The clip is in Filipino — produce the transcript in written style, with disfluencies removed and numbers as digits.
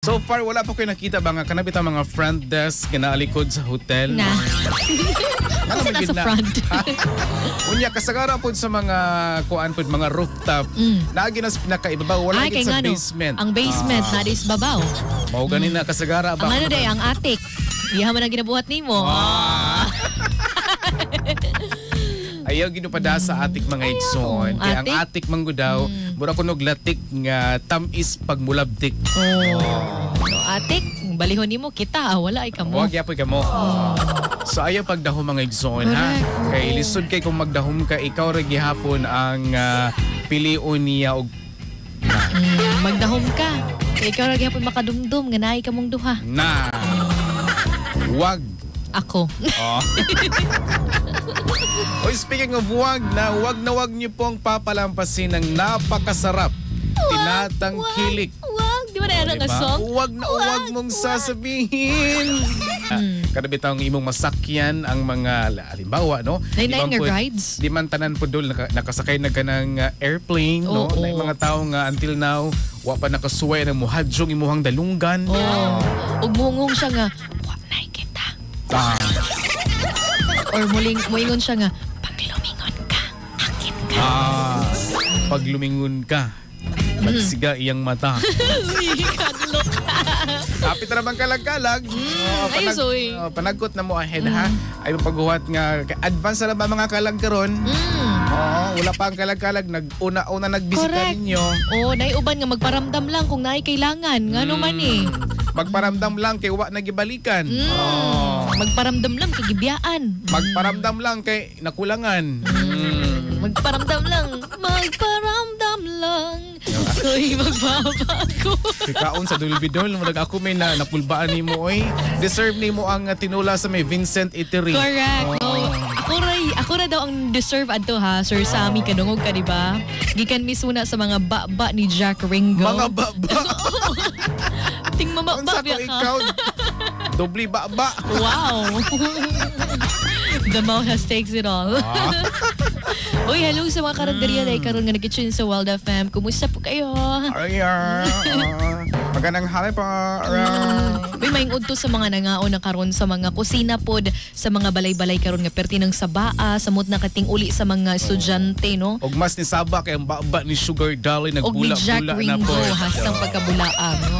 So far, wala pa kayo nakita ba nga kanabit ang mga front desk na alikod sa hotel? Na. Ano Kasi nasa na? front. Unya, kasagara po sa mga kuan po, mga rooftop. Naagi na sa pinakaibabaw, wala Ay, gid kay sa ngano, basement. ang basement, na dis babaw. Mao ganin na kasagara ba? Ang ano day, ang attic. Iha man ang ginabuhat nimo. Ayaw ginupada sa atik mga igsoon. Kaya ang Atik? atik manggo daw, mura ko naglatik nga tamis pagmulabtik. No, attic, balihon nimo kita, wala ay kamo. Huwag yapoy ka mo. So ayaw pagdahom mga igsoon ha. Correct. Kay lisod kay kung magdahom ka, ikaw rin gihapon ang pilion niya og Magdahom ka. Ikaw ra gyapon makadumdum nga naay kamong duha. na. Wag. Ako. Oh. Oy, speaking of wag na wag niyo pong papalampasin ng napakasarap tinatangkilik. Wag, di ba na yan ang Diba? song? Wag na wag mong sasabihin. Karabit ang imong masakyan ang mga halimbawa, no? Lain-lain Di nga ba po, rides. Di man tanan po dul nakasakay na ka ng airplane, no? Oo. Na mga tao nga until now wa pa nakasuway ng muhadyong imuhang dalunggan. Ug muhungong siya nga, wa na kita. Or muingon siya nga, pag lumingon ka, akit ka. Pag lumingon ka, magsiga iyang mata. Uy, kadlok. Kapit na bang kalag-kalag? Ay, soy. Panagot na mo ahead ha. Ay pagbuhat nga advance na ba mga kalag karon? Oo, wala pa ang kalag-kalag, una nagbisita Correct. ninyo. Oh, naiuban nga magparamdam lang kung naay kailangan. Ngano man eh. Magparamdam lang kay wa nagibalikan. Magparamdam lang kay gibiyaan. Magparamdam lang kay nakulangan. Magparamdam lang. Magparamdam lang. Ako'y magbabago. Kikaon sa dulbidol, ako may napulbaan ni mo oy. Deserve ni mo ang tinula sa may Vincent Eatery. Correct. Oh. Ako ra daw ang deserve adto ha, Sir Sammy kadungog ka, di ba? Gikan misuna sa mga baba ni Jack Ringo. Mga baba. Ting mama Unsa ko babya ikaw? ka. Dobli baba. Wow. The mouth has takes it all. Uy, hello sa mga karanderya na ikaroon nga nag-tune sa Wild FM. Kumusta po kayo? Magandang hali pa. Uy, maing udto sa mga nangaon na karon sa mga kusina pod, sa mga balay-balay karon nga perti ng sabaa, samot na kating uli sa mga estudyante, no? Og mas ni Saba kay ang baba ni Sugar Dolly Og ni Jack nagbula-bula na Ringo po. hasang pagkabulaang, no?